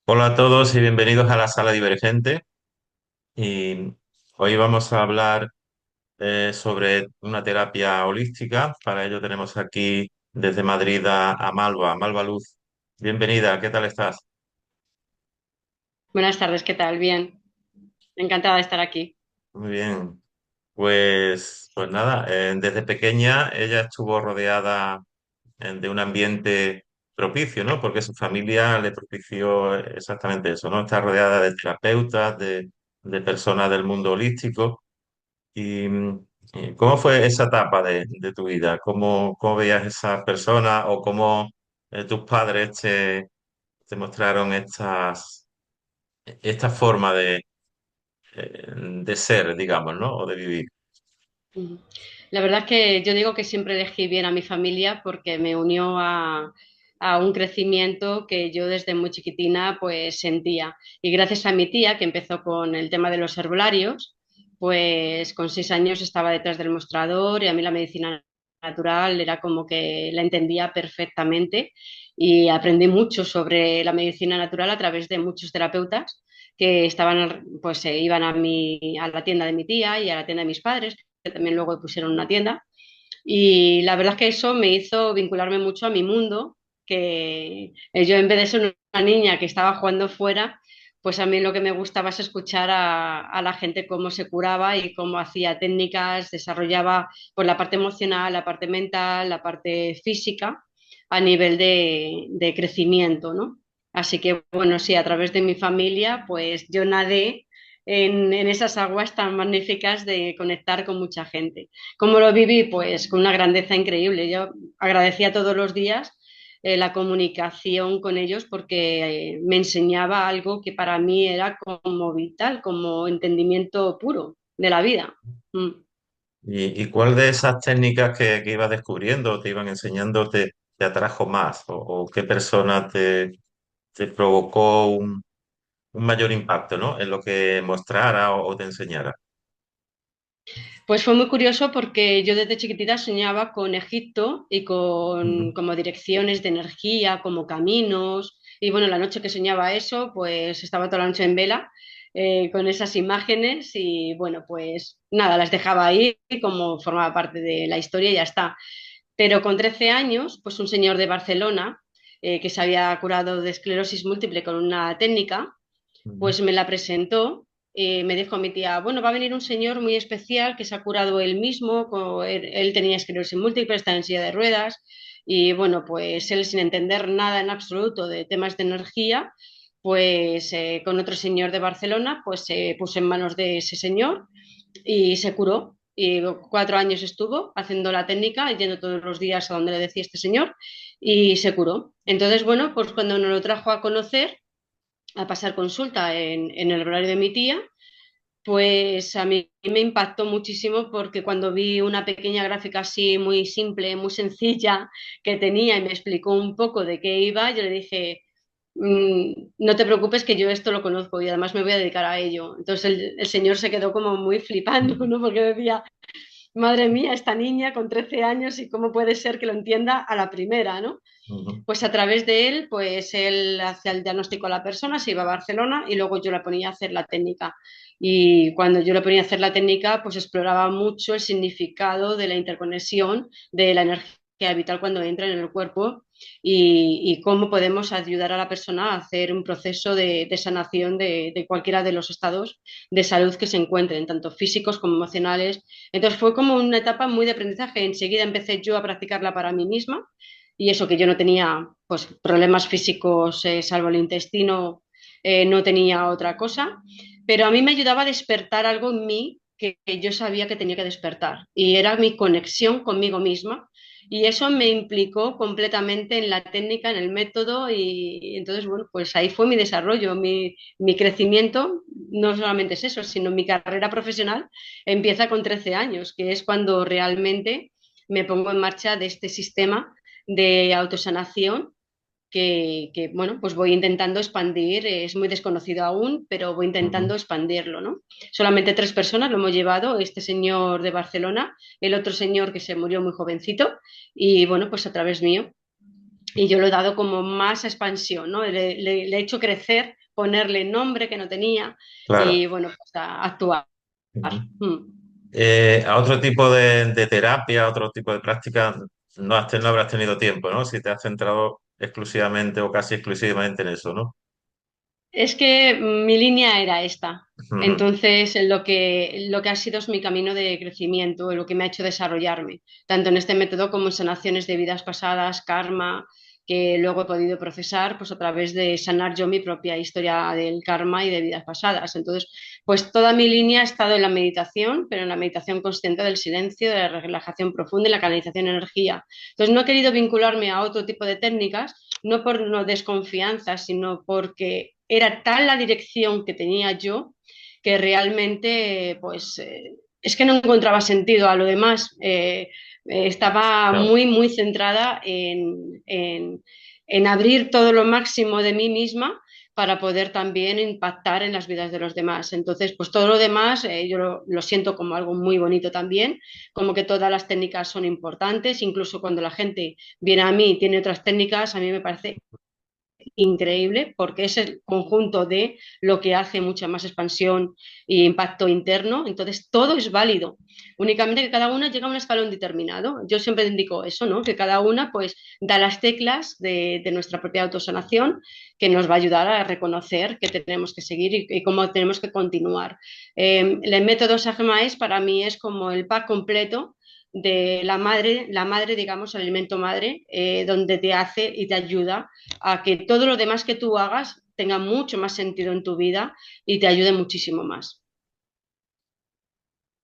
Hola a todos y bienvenidos a la Sala Divergente. Y hoy vamos a hablar sobre una terapia holística. Para ello tenemos aquí desde Madrid a Malva, Malva Luz. Bienvenida, ¿qué tal estás? Buenas tardes, ¿qué tal? Bien, encantada de estar aquí. Muy bien. Pues nada, desde pequeña ella estuvo rodeada de un ambiente propicio, ¿no? Porque su familia le propició exactamente eso, ¿no? Está rodeada de terapeutas, de personas del mundo holístico. ¿Y cómo fue esa etapa de tu vida? ¿Cómo veías esas personas o cómo tus padres te mostraron esta forma de ser, digamos, ¿no? O de vivir. Ujú. La verdad es que yo digo que siempre elegí bien a mi familia porque me unió a un crecimiento que yo desde muy chiquitina pues sentía. Y gracias a mi tía, que empezó con el tema de los herbolarios, pues con 6 años estaba detrás del mostrador y a mí la medicina natural era como que la entendía perfectamente y aprendí mucho sobre la medicina natural a través de muchos terapeutas que estaban, pues iban a la tienda de mi tía y a la tienda de mis padres que también luego pusieron una tienda. Y la verdad es que eso me hizo vincularme mucho a mi mundo, que yo en vez de ser una niña que estaba jugando fuera, pues a mí lo que me gustaba es escuchar a la gente cómo se curaba y cómo hacía técnicas, desarrollaba pues, la parte emocional, la parte mental, la parte física a nivel de crecimiento, ¿no? Así que, bueno, sí, a través de mi familia, pues yo nadé en esas aguas tan magníficas de conectar con mucha gente. ¿Cómo lo viví? Pues con una grandeza increíble. Yo agradecía todos los días la comunicación con ellos porque me enseñaba algo que para mí era como vital, como entendimiento puro de la vida. Mm. ¿Y cuál de esas técnicas que ibas descubriendo o te iban enseñando te atrajo más? ¿O qué persona te provocó un mayor impacto, ¿no? En lo que mostrara o te enseñara? Pues fue muy curioso porque yo desde chiquitita soñaba con Egipto y con Ujú. como direcciones de energía, como caminos. Y bueno, la noche que soñaba eso, pues estaba toda la noche en vela con esas imágenes y bueno, pues nada, las dejaba ahí como formaba parte de la historia y ya está. Pero con 13 años, pues un señor de Barcelona que se había curado de esclerosis múltiple con una técnica Ujú. pues me la presentó. Me dijo mi tía, bueno, va a venir un señor muy especial que se ha curado él mismo, él tenía esclerosis múltiple, está en silla de ruedas y bueno, pues él sin entender nada en absoluto de temas de energía, pues con otro señor de Barcelona, pues se puso en manos de ese señor y se curó. Y 4 años estuvo haciendo la técnica, yendo todos los días a donde le decía este señor, y se curó. Entonces, bueno, pues cuando nos lo trajo a conocer, a pasar consulta en el horario de mi tía, pues a mí me impactó muchísimo porque cuando vi una pequeña gráfica así muy simple, muy sencilla que tenía y me explicó un poco de qué iba, yo le dije, no te preocupes que yo esto lo conozco y además me voy a dedicar a ello. Entonces el señor se quedó como muy flipando, ¿no? Porque decía, madre mía, esta niña con 13 años y cómo puede ser que lo entienda a la primera, ¿no? Ujú. Pues a través de él, pues él hacía el diagnóstico a la persona, se iba a Barcelona y luego yo la ponía a hacer la técnica. Y cuando yo le ponía a hacer la técnica, pues exploraba mucho el significado de la interconexión de la energía vital cuando entra en el cuerpo y cómo podemos ayudar a la persona a hacer un proceso de sanación de cualquiera de los estados de salud que se encuentren, tanto físicos como emocionales. Entonces fue como una etapa muy de aprendizaje. Enseguida empecé yo a practicarla para mí misma y eso que yo no tenía pues problemas físicos, salvo el intestino, no tenía otra cosa, pero a mí me ayudaba a despertar algo en mí que yo sabía que tenía que despertar y era mi conexión conmigo misma y eso me implicó completamente en la técnica, en el método y entonces, bueno, pues ahí fue mi desarrollo, mi crecimiento, no solamente es eso, sino mi carrera profesional empieza con 13 años, que es cuando realmente me pongo en marcha de este sistema de autosanación bueno, pues voy intentando expandir, es muy desconocido aún, pero voy intentando Ujú. expandirlo, ¿no? Solamente 3 personas lo hemos llevado, este señor de Barcelona, el otro señor que se murió muy jovencito y bueno, pues a través mío. y yo lo he dado como más expansión, ¿no? Le he hecho crecer, ponerle nombre que no tenía Claro. y bueno, pues a actuar. Ujú. Mm. A otro tipo de terapia, otro tipo de práctica, no habrás tenido tiempo, ¿no? Si te has centrado exclusivamente o casi exclusivamente en eso, ¿no? Es que mi línea era esta. Ujú. Entonces, lo que ha sido es mi camino de crecimiento, lo que me ha hecho desarrollarme, tanto en este método como en sanaciones de vidas pasadas, karma, que luego he podido procesar pues a través de sanar yo mi propia historia del karma y de vidas pasadas. Entonces, pues toda mi línea ha estado en la meditación, pero en la meditación consciente del silencio, de la relajación profunda y la canalización de energía. Entonces, no he querido vincularme a otro tipo de técnicas no por no desconfianza, sino porque era tal la dirección que tenía yo que realmente, pues, es que no encontraba sentido a lo demás. Estaba Claro. muy, muy centrada en abrir todo lo máximo de mí misma para poder también impactar en las vidas de los demás. Entonces, pues todo lo demás yo lo siento como algo muy bonito también, como que todas las técnicas son importantes, incluso cuando la gente viene a mí y tiene otras técnicas, a mí me parece increíble porque es el conjunto de lo que hace mucha más expansión e impacto interno. Entonces, todo es válido. Únicamente que cada una llega a un escalón determinado. Yo siempre indico eso, ¿no? Que cada una pues da las teclas de nuestra propia autosanación que nos va a ayudar a reconocer que tenemos que seguir y cómo tenemos que continuar. El método SAGMAES para mí es como el pack completo de la madre, digamos, el alimento madre, donde te hace y te ayuda a que todo lo demás que tú hagas tenga mucho más sentido en tu vida y te ayude muchísimo más.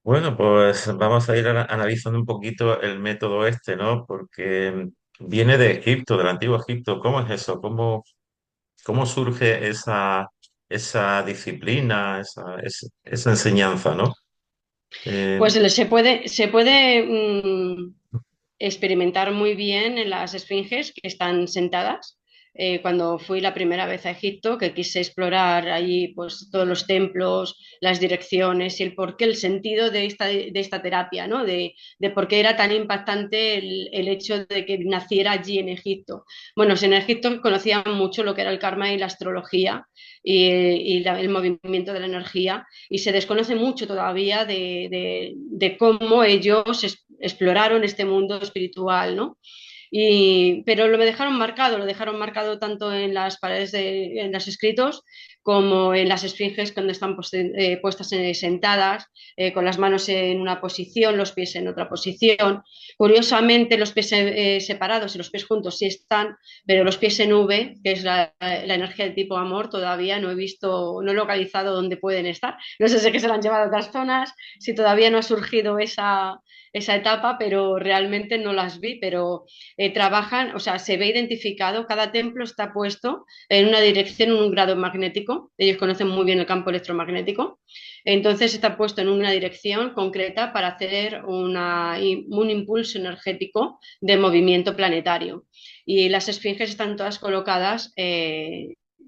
Bueno, pues vamos a ir analizando un poquito el método este, ¿no? Porque viene de Egipto, del antiguo Egipto. ¿Cómo es eso? ¿Cómo surge esa disciplina, esa enseñanza, ¿no? Eh, Pues se puede experimentar muy bien en las esfinges que están sentadas. Cuando fui la primera vez a Egipto, que quise explorar allí pues, todos los templos, las direcciones y el porqué, el sentido de esta terapia, ¿no? De por qué era tan impactante el hecho de que naciera allí en Egipto. Bueno, en Egipto conocían mucho lo que era el karma y la astrología el movimiento de la energía y se desconoce mucho todavía de cómo ellos exploraron este mundo espiritual, ¿no? Pero lo dejaron marcado tanto en las paredes, en los escritos, como en las esfinges cuando están puestas sentadas, con las manos en una posición, los pies en otra posición. Curiosamente, los pies separados y los pies juntos sí están, pero los pies en V, que es la energía del tipo amor, todavía no he visto, no he localizado dónde pueden estar. No sé si es que se la han llevado a otras zonas, si todavía no ha surgido esa etapa, pero realmente no las vi, pero trabajan, o sea, se ve identificado, cada templo está puesto en una dirección, en un grado magnético, ellos conocen muy bien el campo electromagnético, entonces está puesto en una dirección concreta para hacer un impulso energético de movimiento planetario. Y las esfinges están todas colocadas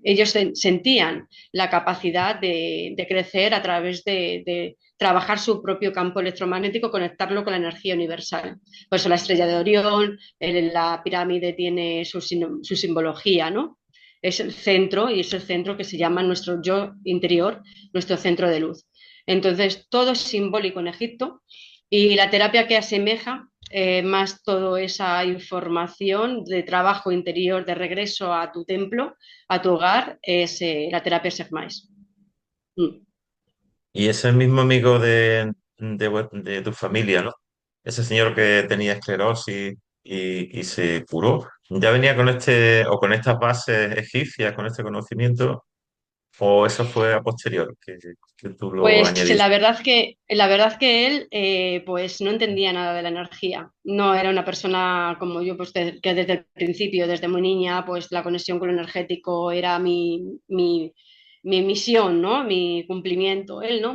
ellos sentían la capacidad de crecer a través de trabajar su propio campo electromagnético, conectarlo con la energía universal. Por eso la estrella de Orión, la pirámide tiene su simbología, ¿no? Es el centro y es el centro que se llama nuestro yo interior, nuestro centro de luz. Entonces, todo es simbólico en Egipto y la terapia que asemeja más toda esa información de trabajo interior, de regreso a tu templo, a tu hogar, es la terapia Segmais. Mm. y ese mismo amigo de tu familia, ¿no? Ese señor que tenía esclerosis y se curó, ¿ya venía con o con estas bases egipcias, con este conocimiento, o eso fue a posterior, que tú lo Pues añadiste? la verdad que él pues no entendía nada de la energía. No era una persona como yo, pues que desde el principio, desde muy niña, pues la conexión con lo energético era mi misión, ¿no? Mi cumplimiento. Él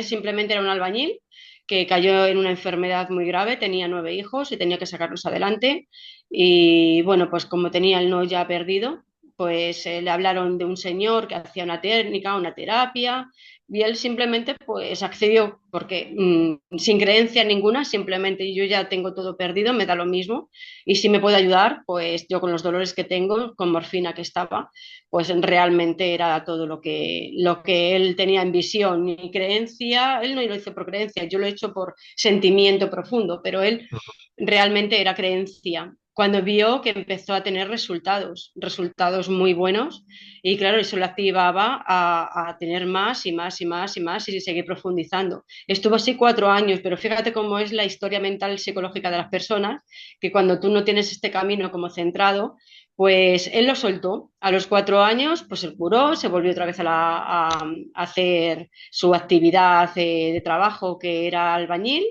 simplemente era un albañil que cayó en una enfermedad muy grave, tenía 9 hijos y tenía que sacarlos adelante. Y bueno, pues como tenía el no ya perdido, pues le hablaron de un señor que hacía una técnica, una terapia, y él simplemente pues accedió, porque sin creencia ninguna, simplemente yo ya tengo todo perdido, me da lo mismo, y si me puede ayudar, pues yo con los dolores que tengo, con morfina que estaba, pues realmente era todo lo que él tenía en visión y creencia. Él no lo hizo por creencia, yo lo he hecho por sentimiento profundo, pero él realmente era creencia. Cuando vio que empezó a tener resultados, resultados muy buenos, y claro, eso lo activaba a tener más y más y más y más y seguir profundizando. Estuvo así 4 años, pero fíjate cómo es la historia mental psicológica de las personas, que cuando tú no tienes este camino como centrado, pues él lo soltó. A los 4 años, pues se curó, se volvió otra vez a hacer su actividad de trabajo, que era albañil,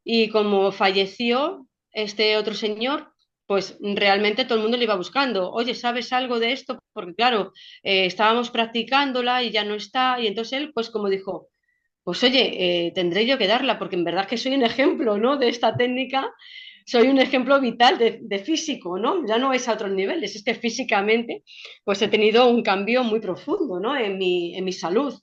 y como falleció este otro señor, pues realmente todo el mundo le iba buscando. Oye, ¿sabes algo de esto? Porque claro, estábamos practicándola y ya no está. Y entonces él, pues como dijo, pues oye, tendré yo que darla, porque en verdad que soy un ejemplo, ¿no? De esta técnica, soy un ejemplo vital de físico, ¿no? Ya no es a otros niveles, es que físicamente pues he tenido un cambio muy profundo, ¿no? En mi salud.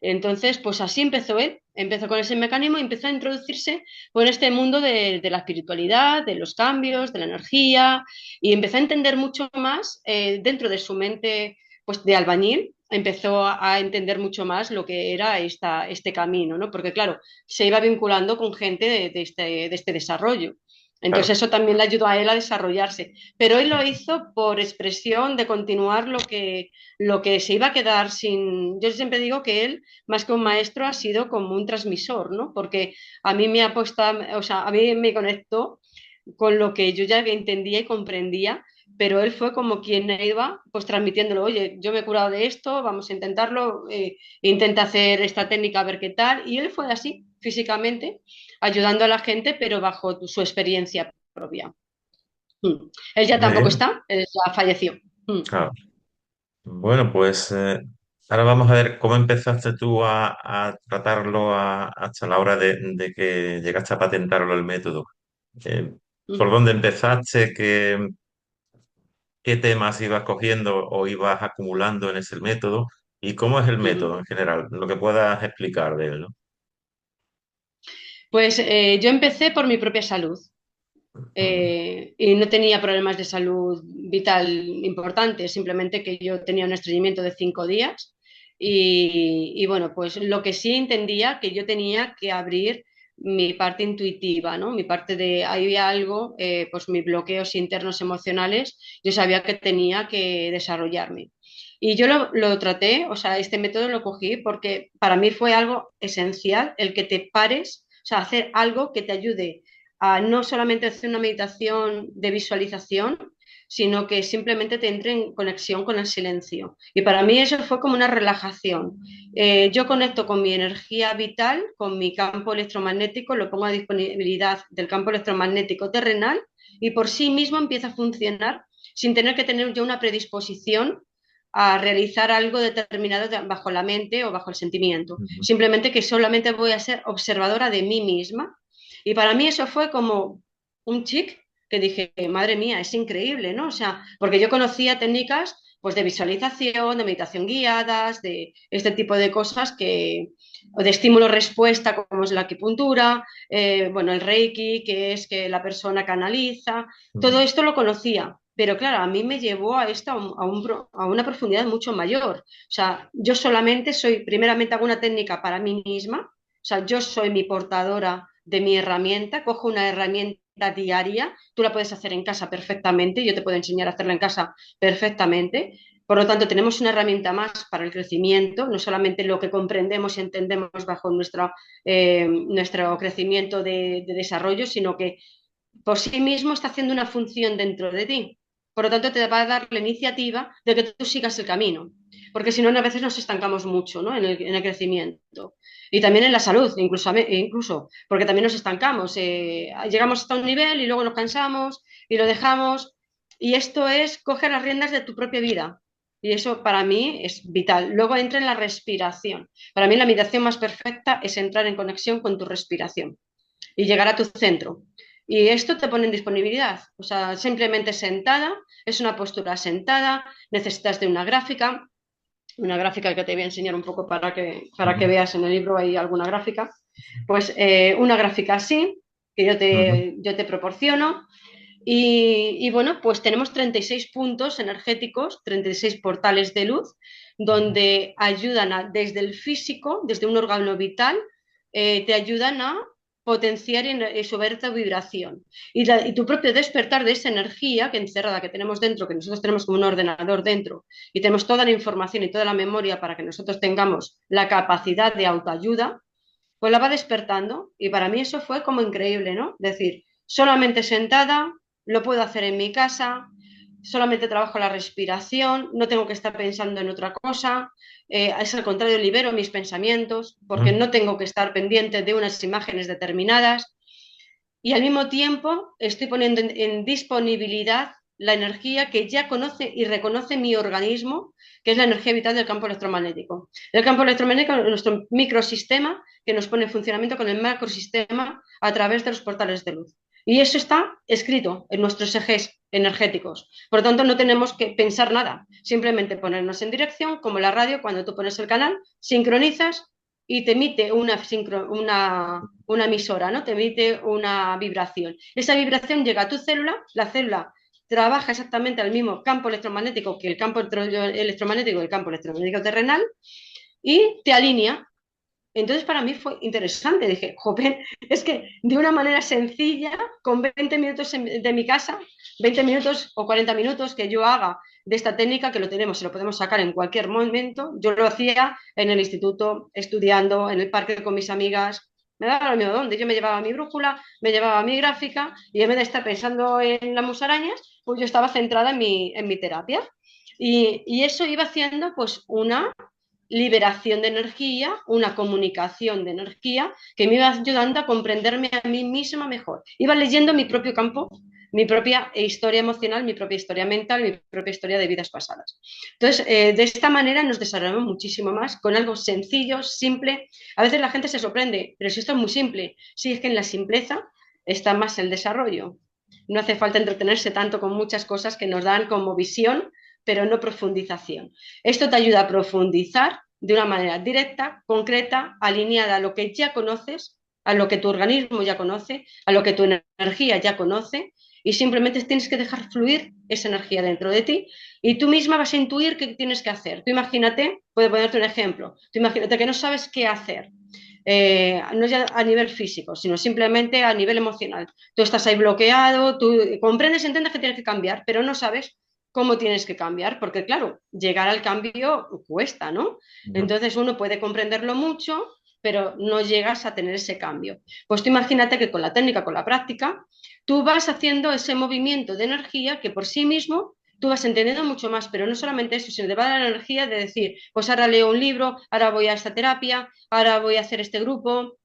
Entonces, pues así empezó él, empezó con ese mecanismo y empezó a introducirse pues, en este mundo de la espiritualidad, de los cambios, de la energía, y empezó a entender mucho más dentro de su mente pues, de albañil, empezó a entender mucho más lo que era este camino, ¿no? Porque claro, se iba vinculando con gente de este desarrollo. Claro. Entonces eso también le ayudó a él a desarrollarse. Pero él lo hizo por expresión de continuar lo que se iba a quedar sin... Yo siempre digo que él, más que un maestro, ha sido como un transmisor, ¿no? Porque a mí me ha puesto, o sea, a mí me conectó con lo que yo ya entendía y comprendía, pero él fue como quien iba pues transmitiéndolo, oye, yo me he curado de esto, vamos a intentarlo, intenta hacer esta técnica a ver qué tal, y él fue así, físicamente, ayudando a la gente, pero bajo su experiencia propia. Mm. Él ya Muy tampoco bien, está, él ya falleció. Mm. claro. Bueno, pues ahora vamos a ver cómo empezaste tú a tratarlo hasta la hora de que llegaste a patentarlo el método. Eh, ¿Por Mm. dónde empezaste? ¿Qué temas ibas cogiendo o ibas acumulando en ese método? ¿Y cómo es el Mm. método en general? Lo que puedas explicar de él, ¿no? Pues yo empecé por mi propia salud. Mm, Y no tenía problemas de salud vital importantes, simplemente que yo tenía un estreñimiento de 5 días y bueno, pues lo que sí entendía que yo tenía que abrir mi parte intuitiva, ¿no? Mi parte de, ahí había algo, pues mis bloqueos internos emocionales, yo sabía que tenía que desarrollarme. Y yo lo traté, o sea, este método lo cogí porque para mí fue algo esencial el que te pares, o sea, hacer algo que te ayude a no solamente hacer una meditación de visualización, sino que simplemente te entre en conexión con el silencio. Y para mí eso fue como una relajación. Yo conecto con mi energía vital, con mi campo electromagnético, lo pongo a disponibilidad del campo electromagnético terrenal y por sí mismo empieza a funcionar sin tener que tener yo una predisposición a realizar algo determinado bajo la mente o bajo el sentimiento. ujú. Simplemente que solamente voy a ser observadora de mí misma y para mí eso fue como un chic que dije, madre mía, es increíble, ¿no? O sea, porque yo conocía técnicas pues de visualización, de meditación guiadas, de este tipo de cosas o de estímulo-respuesta, como es la acupuntura, bueno, el Reiki, que es que la persona canaliza, todo Mm, esto lo conocía, pero claro, a mí me llevó a esto a una profundidad mucho mayor. O sea, yo solamente soy, primeramente hago una técnica para mí misma, o sea, yo soy mi portadora de mi herramienta, cojo una herramienta diaria, tú la puedes hacer en casa perfectamente, yo te puedo enseñar a hacerla en casa perfectamente. Por lo tanto, tenemos una herramienta más para el crecimiento, no solamente lo que comprendemos y entendemos bajo nuestro crecimiento de desarrollo, sino que por sí mismo está haciendo una función dentro de ti. Por lo tanto, te va a dar la iniciativa de que tú sigas el camino, porque si no, a veces nos estancamos mucho, ¿no? En el crecimiento. Y también en la salud, incluso porque también nos estancamos. Llegamos hasta un nivel y luego nos cansamos y lo dejamos. Y esto es coger las riendas de tu propia vida. Y eso para mí es vital. Luego entra en la respiración. Para mí la meditación más perfecta es entrar en conexión con tu respiración y llegar a tu centro. Y esto te pone en disponibilidad, o sea, simplemente sentada, es una postura sentada, necesitas de una gráfica que te voy a enseñar un poco para que Ujú, veas en el libro, hay alguna gráfica, pues una gráfica así, que ujú, yo te proporciono, bueno, pues tenemos 36 puntos energéticos, 36 portales de luz, ujú, donde ayudan desde el físico, desde un órgano vital, te ayudan a potenciar y subir tu vibración. Y tu propio despertar de esa energía que encerrada que tenemos dentro, que nosotros tenemos como un ordenador dentro, y tenemos toda la información y toda la memoria para que nosotros tengamos la capacidad de autoayuda, pues la va despertando. Y para mí eso fue como increíble, ¿no? Decir, solamente sentada, lo puedo hacer en mi casa, solamente trabajo la respiración, no tengo que estar pensando en otra cosa, es al contrario, libero mis pensamientos porque ujú. no tengo que estar pendiente de unas imágenes determinadas y al mismo tiempo estoy poniendo en disponibilidad la energía que ya conoce y reconoce mi organismo, que es la energía vital del campo electromagnético. El campo electromagnético es nuestro microsistema que nos pone en funcionamiento con el macrosistema a través de los portales de luz. Y eso está escrito en nuestros ejes energéticos. Por lo tanto, no tenemos que pensar nada, simplemente ponernos en dirección, como la radio, cuando tú pones el canal, sincronizas y te emite una emisora, ¿no? Te emite una vibración. Esa vibración llega a tu célula, la célula trabaja exactamente al mismo campo electromagnético que el campo electromagnético del campo electromagnético terrenal y te alinea. Entonces para mí fue interesante, dije, joven, es que de una manera sencilla, con 20 minutos de mi casa, 20 minutos o 40 minutos que yo haga de esta técnica, que lo tenemos, se lo podemos sacar en cualquier momento, yo lo hacía en el instituto, estudiando, en el parque con mis amigas, me daba lo mismo donde, yo me llevaba mi brújula, me llevaba mi gráfica y en vez de estar pensando en las musarañas, pues yo estaba centrada en mi terapia. Y eso iba haciendo pues una liberación de energía, una comunicación de energía que me iba ayudando a comprenderme a mí misma mejor. Iba leyendo mi propio campo, mi propia historia emocional, mi propia historia mental, mi propia historia de vidas pasadas. Entonces, de esta manera nos desarrollamos muchísimo más con algo sencillo, simple. A veces la gente se sorprende, pero si esto es muy simple, sí es que en la simpleza está más el desarrollo. No hace falta entretenerse tanto con muchas cosas que nos dan como visión, pero no profundización. Esto te ayuda a profundizar de una manera directa, concreta, alineada a lo que ya conoces, a lo que tu organismo ya conoce, a lo que tu energía ya conoce, y simplemente tienes que dejar fluir esa energía dentro de ti y tú misma vas a intuir qué tienes que hacer. Tú imagínate, puedo ponerte un ejemplo, tú imagínate que no sabes qué hacer. No ya a nivel físico, sino simplemente a nivel emocional. Tú estás ahí bloqueado, tú comprendes, entiendes que tienes que cambiar, pero no sabes cómo tienes que cambiar, porque claro, llegar al cambio cuesta, ¿no? Ujú. Entonces uno puede comprenderlo mucho, pero no llegas a tener ese cambio. Pues tú imagínate que con la técnica, con la práctica, tú vas haciendo ese movimiento de energía que por sí mismo tú vas entendiendo mucho más, pero no solamente eso, sino te va a dar la energía de decir, pues ahora leo un libro, ahora voy a esta terapia, ahora voy a hacer este grupo,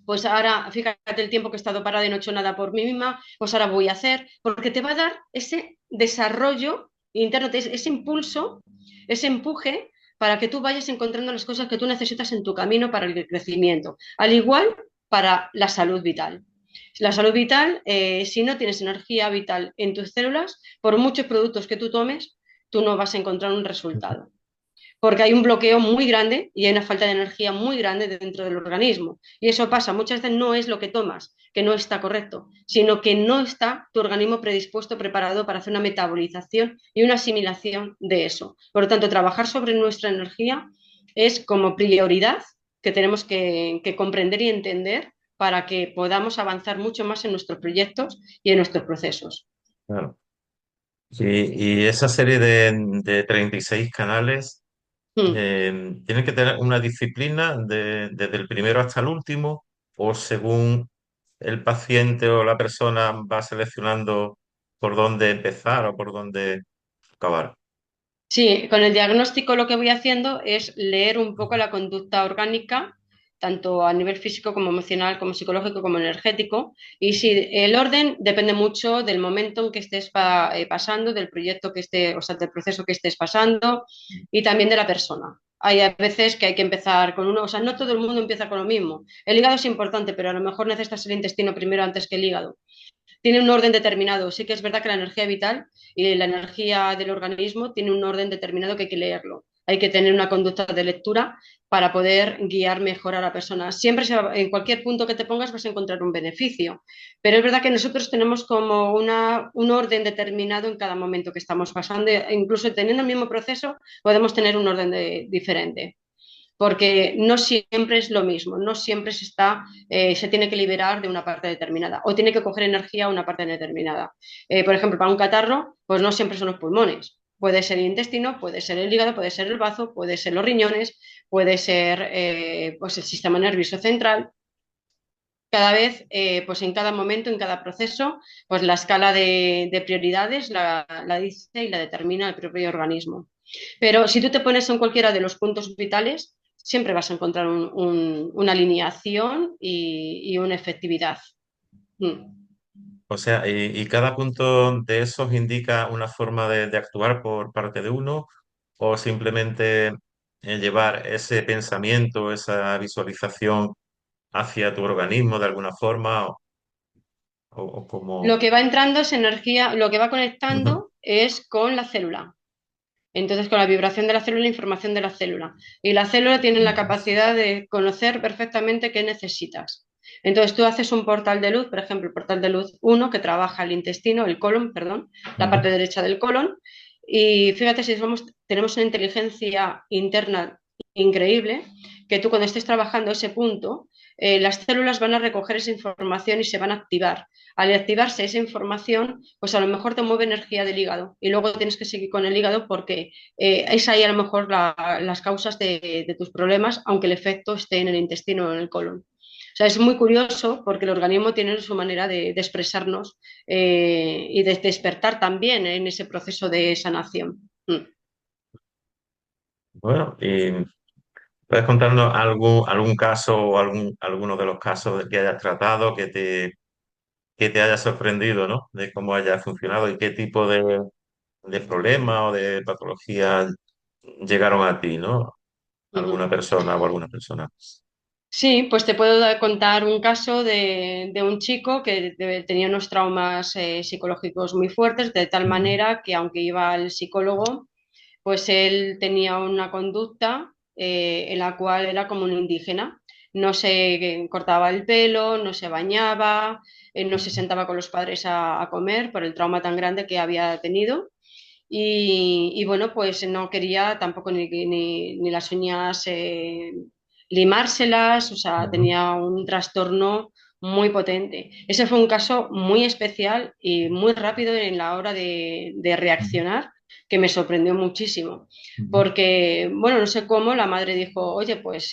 pues ahora fíjate el tiempo que he estado parada y no he hecho nada por mí misma, pues ahora voy a hacer, porque te va a dar ese desarrollo interno, ese impulso, ese empuje para que tú vayas encontrando las cosas que tú necesitas en tu camino para el crecimiento. Al igual para la salud vital. La salud vital, si no tienes energía vital en tus células, por muchos productos que tú tomes, tú no vas a encontrar un resultado porque hay un bloqueo muy grande y hay una falta de energía muy grande dentro del organismo. Y eso pasa, muchas veces no es lo que tomas, que no está correcto, sino que no está tu organismo predispuesto, preparado para hacer una metabolización y una asimilación de eso. Por lo tanto, trabajar sobre nuestra energía es como prioridad que tenemos que comprender y entender para que podamos avanzar mucho más en nuestros proyectos y en nuestros procesos. Claro. Y esa serie de 36 canales Mm. tienen que tener una disciplina desde el primero hasta el último, o según el paciente o la persona va seleccionando por dónde empezar o por dónde acabar. Sí, con el diagnóstico lo que voy haciendo es leer un poco la conducta orgánica, tanto a nivel físico como emocional, como psicológico, como energético. Y sí, el orden depende mucho del momento en que estés pasando, del proyecto que esté, o sea, del proceso que estés pasando y también de la persona. Hay a veces que hay que empezar con uno, o sea, no todo el mundo empieza con lo mismo. El hígado es importante, pero a lo mejor necesitas el intestino primero antes que el hígado. tiene un orden determinado. Sí que es verdad que la energía vital y la energía del organismo tiene un orden determinado que hay que leerlo. Hay que tener una conducta de lectura para poder guiar mejor a la persona. Siempre en cualquier punto que te pongas vas a encontrar un beneficio, pero es verdad que nosotros tenemos como un orden determinado en cada momento que estamos pasando, e incluso teniendo el mismo proceso podemos tener un orden diferente porque no siempre es lo mismo, no siempre se tiene que liberar de una parte determinada o tiene que coger energía a una parte determinada. Por ejemplo, para un catarro, pues no siempre son los pulmones. Puede ser el intestino, puede ser el hígado, puede ser el bazo, puede ser los riñones, puede ser pues el sistema nervioso central. Cada vez, pues en cada momento, en cada proceso, pues la escala de prioridades la dice y la determina el propio organismo. Pero si tú te pones en cualquiera de los puntos vitales, siempre vas a encontrar una alineación y una efectividad. Mm. O sea, y cada punto de esos indica una forma de actuar por parte de uno, o simplemente llevar ese pensamiento, esa visualización hacia tu organismo de alguna forma, o Lo como... que va entrando es energía, lo que va Ujú, conectando es con la célula. Entonces, con la vibración de la célula, la información de la célula. Y la célula tiene la ujú, capacidad de conocer perfectamente qué necesitas. Entonces, tú haces un portal de luz, por ejemplo, el portal de luz uno que trabaja el intestino, el colon, perdón, la parte ujú. derecha del colon. Y fíjate si tenemos una inteligencia interna increíble, que tú cuando estés trabajando ese punto, las células van a recoger esa información y se van a activar. Al activarse esa información, pues a lo mejor te mueve energía del hígado y luego tienes que seguir con el hígado porque es ahí a lo mejor las causas de tus problemas, aunque el efecto esté en el intestino o en el colon. O sea, es muy curioso porque el organismo tiene su manera de expresarnos y de despertar también en ese proceso de sanación. Mm. Bueno, y puedes contarnos algún caso o alguno de los casos que hayas tratado que te haya sorprendido, ¿no? De cómo haya funcionado y qué tipo de problemas o de patologías llegaron a ti, ¿no? Alguna Ujú. persona o alguna persona. Sí, pues te puedo contar un caso de un chico que tenía unos traumas psicológicos muy fuertes, de tal Ujú, manera que aunque iba al psicólogo, pues él tenía una conducta en la cual era como un indígena. No se cortaba el pelo, no se bañaba, no se ujú. sentaba con los padres a comer por el trauma tan grande que había tenido. Y bueno, pues no quería tampoco ni las uñas limárselas, o sea, Ujú, tenía un trastorno muy potente. Ese fue un caso muy especial y muy rápido en la hora de ujú, reaccionar, que me sorprendió muchísimo. ujú. Porque, bueno, no sé cómo, la madre dijo, oye, pues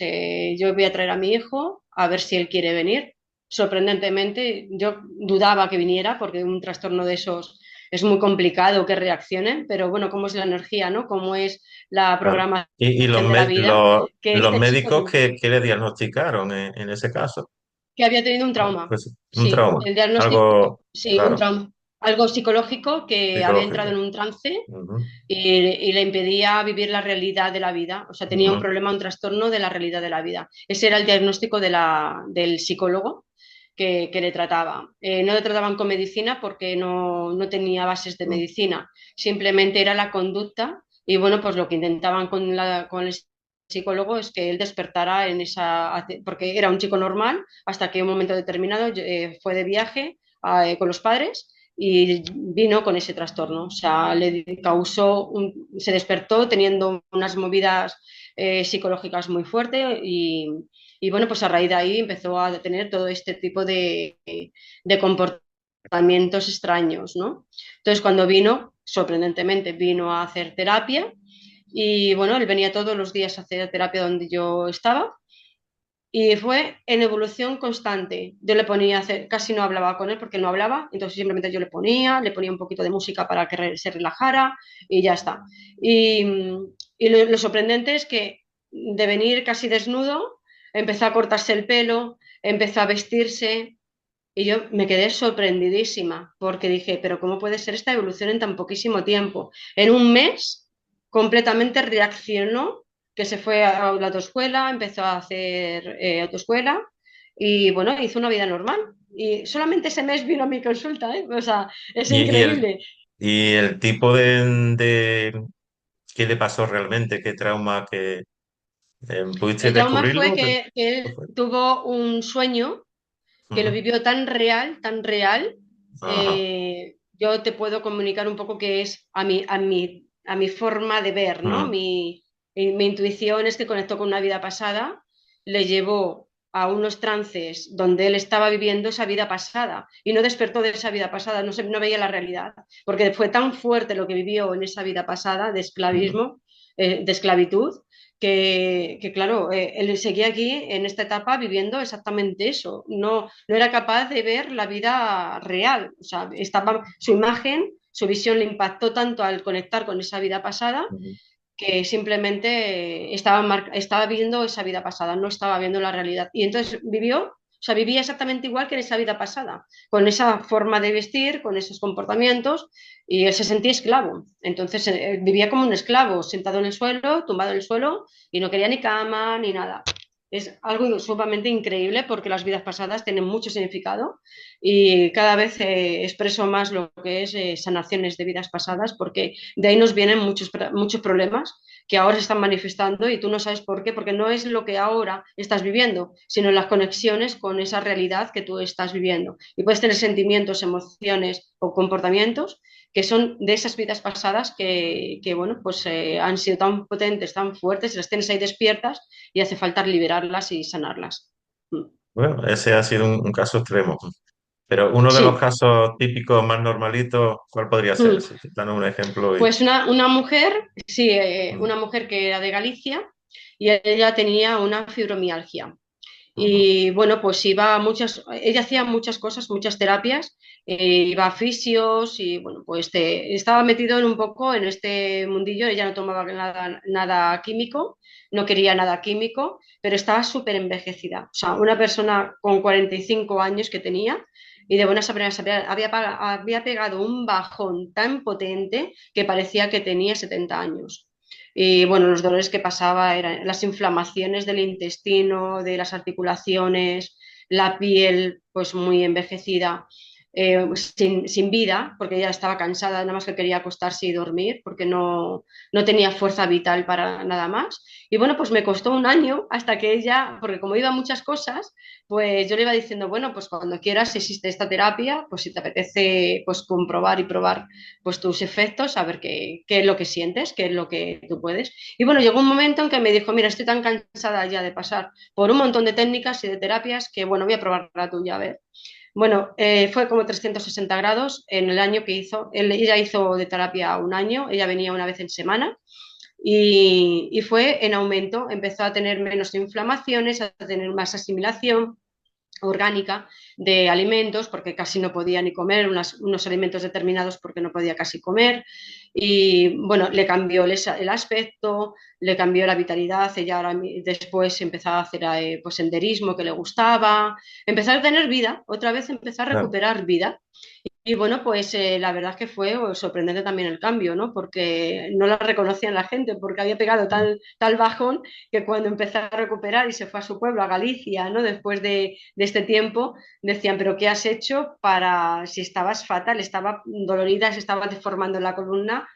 yo voy a traer a mi hijo a ver si él quiere venir. Sorprendentemente, yo dudaba que viniera porque un trastorno de esos es muy complicado que reaccionen, pero bueno, cómo es la energía, ¿no? Cómo es la Claro. programación Y de la vida, que los este chico médicos que le diagnosticaron en ese caso? que había tenido un trauma, Pues un sí, trauma, el diagnóstico, algo, sí, un claro, trauma, algo psicológico que había entrado en psicológico. un trance Ujú, y le impedía vivir la realidad de la vida, o sea, tenía un ujú. problema, un trastorno de la realidad de la vida. Ese era el diagnóstico del psicólogo que le trataba. No le trataban con medicina porque no tenía bases de medicina, simplemente era la conducta y bueno, pues lo que intentaban con el psicólogo es que él despertara en esa, porque era un chico normal hasta que un momento determinado fue de viaje con los padres y vino con ese trastorno. O sea, se despertó teniendo unas movidas psicológicas muy fuertes y bueno, pues a raíz de ahí empezó a tener todo este tipo de comportamientos extraños, ¿no? Entonces, cuando vino, sorprendentemente, vino a hacer terapia y bueno, él venía todos los días a hacer terapia donde yo estaba y fue en evolución constante. Yo le ponía a hacer, casi no hablaba con él porque no hablaba, entonces simplemente yo le ponía un poquito de música para que se relajara y ya está. Y, y lo sorprendente es que de venir casi desnudo, empezó a cortarse el pelo, empezó a vestirse y yo me quedé sorprendidísima porque dije, pero ¿cómo puede ser esta evolución en tan poquísimo tiempo? En un mes completamente reaccionó, que se fue a la autoescuela, empezó a hacer autoescuela y bueno, hizo una vida normal. Y solamente ese mes vino a mi consulta, ¿eh? O sea, es Y, y el, increíble. y el tipo de qué le pasó realmente, qué trauma que pudiste El trauma fue descubrirlo. que ¿Qué él fue? tuvo un sueño que lo Ujú. vivió tan real. Ajá. Yo te puedo comunicar un poco qué es a mi forma de ver, ¿no? Ujú. Mi intuición es que conectó con una vida pasada, le llevó a unos trances donde él estaba viviendo esa vida pasada y no despertó de esa vida pasada, no veía la realidad, porque fue tan fuerte lo que vivió en esa vida pasada de Ujú. esclavismo, de esclavitud, claro, él seguía aquí en esta etapa viviendo exactamente eso. No era capaz de ver la vida real. O sea, su imagen, su visión le impactó tanto al conectar con esa vida pasada Ujú. que simplemente estaba viendo esa vida pasada, no estaba viendo la realidad. Y entonces o sea, vivía exactamente igual que en esa vida pasada, con esa forma de vestir, con esos comportamientos, y él se sentía esclavo. Entonces vivía como un esclavo, sentado en el suelo, tumbado en el suelo, y no quería ni cama ni nada. Es algo sumamente increíble porque las vidas pasadas tienen mucho significado y cada vez expreso más lo que es sanaciones de vidas pasadas porque de ahí nos vienen muchos problemas que ahora se están manifestando y tú no sabes por qué, porque no es lo que ahora estás viviendo, sino las conexiones con esa realidad que tú estás viviendo. Y puedes tener sentimientos, emociones o comportamientos que son de esas vidas pasadas bueno, pues han sido tan potentes, tan fuertes, las tienes ahí despiertas y hace falta liberarlas y sanarlas. Mm. Bueno, ese ha sido un caso extremo. Pero uno de los Sí. casos típicos más normalitos, ¿cuál podría ser? Mm. Si te dan un ejemplo y... Pues una mujer, sí, Mm. una mujer que era de Galicia y ella tenía una fibromialgia. Ujú. Y bueno, pues ella hacía muchas cosas, muchas terapias, iba a fisios y bueno, pues estaba metido en un poco en este mundillo, ella no tomaba nada químico, no quería nada químico, pero estaba súper envejecida. O sea, una persona con 45 años que tenía y de buenas a primeras había pegado un bajón tan potente que parecía que tenía 70 años. Y bueno, los dolores que pasaba eran las inflamaciones del intestino, de las articulaciones, la piel pues muy envejecida, sin vida, porque ella estaba cansada, nada más que quería acostarse y dormir, porque no tenía fuerza vital para nada más. Y bueno, pues me costó un año hasta que ella, porque como iba a muchas cosas, pues yo le iba diciendo, bueno, pues cuando quieras existe esta terapia, pues si te apetece pues comprobar y probar pues tus efectos, a ver qué es lo que sientes, qué es lo que tú puedes. Y bueno, llegó un momento en que me dijo, mira, estoy tan cansada ya de pasar por un montón de técnicas y de terapias que bueno, voy a probar la tuya, a ver. Bueno, fue como 360 grados en el año que hizo. Ella hizo de terapia un año, ella venía una vez en semana y fue en aumento. Empezó a tener menos inflamaciones, a tener más asimilación orgánica de alimentos, porque casi no podía ni comer unos alimentos determinados porque no podía casi comer. Y bueno, le cambió el aspecto, le cambió la vitalidad. Ella ahora después empezó a hacer pues senderismo que le gustaba, empezó a tener vida, otra vez empezó a Claro. recuperar vida. Y bueno, pues la verdad es que fue sorprendente también el cambio, ¿no? Porque no la reconocían la gente, porque había pegado Mm. tal bajón que cuando empezó a recuperar y se fue a su pueblo, a Galicia, ¿no? Después de este tiempo, decían, pero ¿qué has hecho para si estabas fatal, estaba dolorida, se estaba deformando la columna?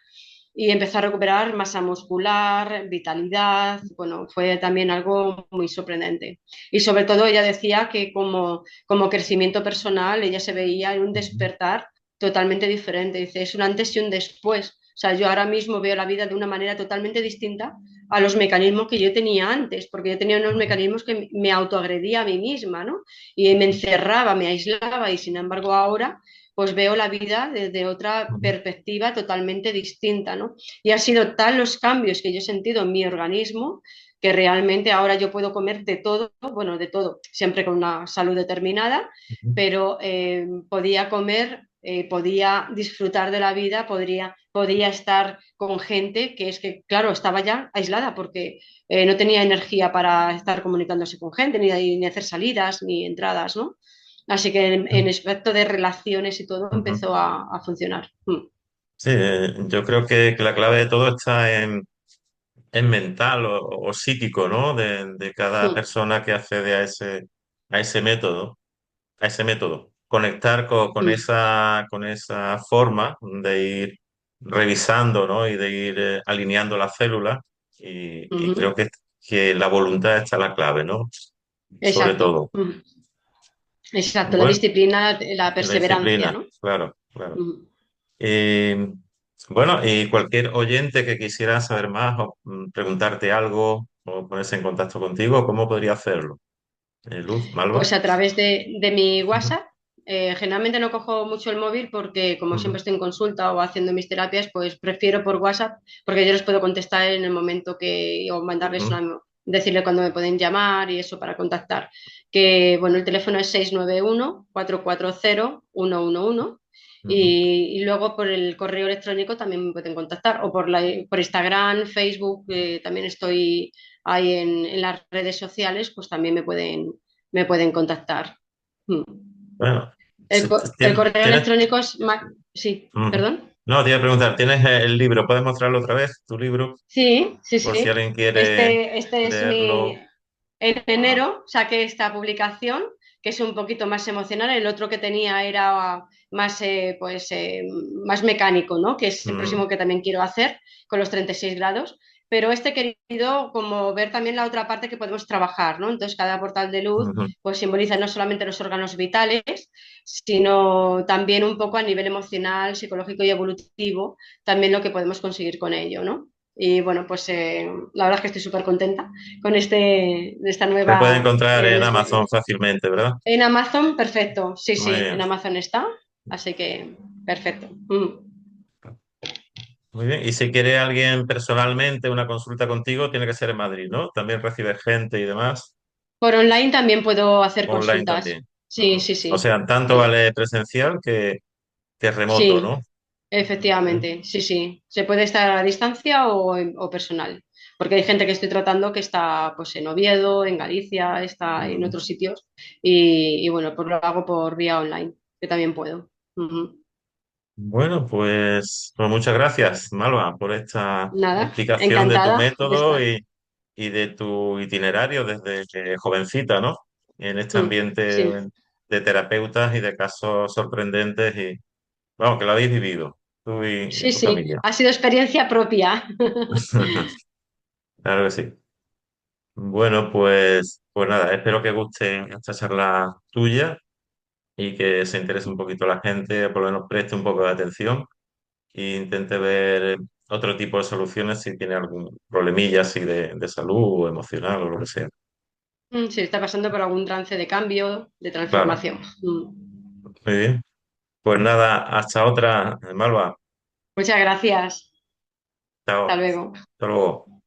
Y empezó a recuperar masa muscular, vitalidad, bueno, fue también algo muy sorprendente. Y sobre todo ella decía que como crecimiento personal ella se veía en un Ujú. despertar totalmente diferente. Dice, es un antes y un después. O sea, yo ahora mismo veo la vida de una manera totalmente distinta a los mecanismos que yo tenía antes, porque yo tenía unos Ujú. mecanismos que me autoagredía a mí misma, ¿no? Y me encerraba, me aislaba, y sin embargo ahora pues veo la vida desde otra Ujú. perspectiva totalmente distinta, ¿no? Y ha sido tal los cambios que yo he sentido en mi organismo que realmente ahora yo puedo comer de todo, bueno, de todo, siempre con una salud determinada, Ujú. pero podía comer, podía disfrutar de la vida, podía estar con gente que es que, claro, estaba ya aislada porque no tenía energía para estar comunicándose con gente, ni hacer salidas, ni entradas, ¿no? Así que en aspecto de relaciones y todo Ujú. empezó a funcionar. Mm. Sí, yo creo que la clave de todo está en mental o psíquico, ¿no? De cada Mm. persona que accede a a ese método, a ese método. Conectar Mm, con esa forma de ir revisando, ¿no? Y de ir alineando las células. Y creo ujú. que la voluntad está la clave, ¿no? Sobre Exacto. todo. Exacto, la Bueno, disciplina, la y la perseverancia, disciplina, ¿no? claro, claro. Ujú. Y, bueno, y cualquier oyente que quisiera saber más o preguntarte algo o ponerse en contacto contigo, ¿cómo podría hacerlo? Luz, Pues Malva. a través de mi Ujú, WhatsApp. Generalmente no cojo mucho el móvil porque como siempre ujú, estoy en consulta o haciendo mis terapias, pues prefiero por WhatsApp porque yo les puedo contestar en el momento que, o mandarles ujú, una, decirle cuándo me pueden llamar y eso para contactar. Que bueno, el teléfono es 691-440-111 ujú. y luego por el correo electrónico también me pueden contactar o por Instagram, Facebook, también estoy ahí en las redes sociales, pues también me pueden contactar. Mm. Bueno, El correo tienes, electrónico es... Sí, ujú. perdón. No, te iba a preguntar, ¿tienes el libro? ¿Puedes mostrarlo otra vez, tu libro? Sí, sí, Por si sí. alguien quiere Este es mi... leerlo. En Ah, enero saqué esta publicación, que es un poquito más emocional. El otro que tenía era más, más mecánico, ¿no? Que es el ujú, próximo que también quiero hacer con los 36 grados. Pero este he querido como ver también la otra parte que podemos trabajar, ¿no? Entonces, cada portal de luz ujú. pues simboliza no solamente los órganos vitales, sino también un poco a nivel emocional, psicológico y evolutivo, también lo que podemos conseguir con ello, ¿no? Y bueno, pues la verdad es que estoy súper contenta con esta Se puede nueva... encontrar en Amazon fácilmente, ¿verdad? en Amazon, perfecto. Sí, Muy sí, bien. en Amazon está. Así que, perfecto. Muy bien. Y si quiere alguien personalmente una consulta contigo, tiene que ser en Madrid, ¿no? También recibe gente y demás. Por online también puedo hacer Online consultas. también. Sí, Ujú. sí, O sí. sea, tanto vale presencial que remoto, Sí, ¿no? Bien. efectivamente. Sí, sí. Se puede estar a distancia o personal. Porque hay gente que estoy tratando que está pues en Oviedo, en Galicia, está en Ujú. otros sitios. Y bueno, pues lo hago por vía online, que también puedo. Ujú. Bueno, pues muchas gracias, Malva, por esta Nada, explicación de tu encantada de método estar. y de tu itinerario desde jovencita, ¿no? En este ambiente Sí, de terapeutas y de casos sorprendentes y, vamos, que lo habéis vivido, tú y sí, tu sí. familia. Ha sido experiencia propia. Claro que sí. Bueno, pues nada, espero que guste esta charla tuya y que se interese un poquito la gente, por lo menos preste un poco de atención e intente ver otro tipo de soluciones si tiene algún problemilla así de salud o emocional o lo que sea. Sí, está pasando por algún trance de cambio, de Claro, transformación. muy bien. Pues nada, hasta otra, Malva. Muchas gracias. Hasta Chao. luego. Hasta luego.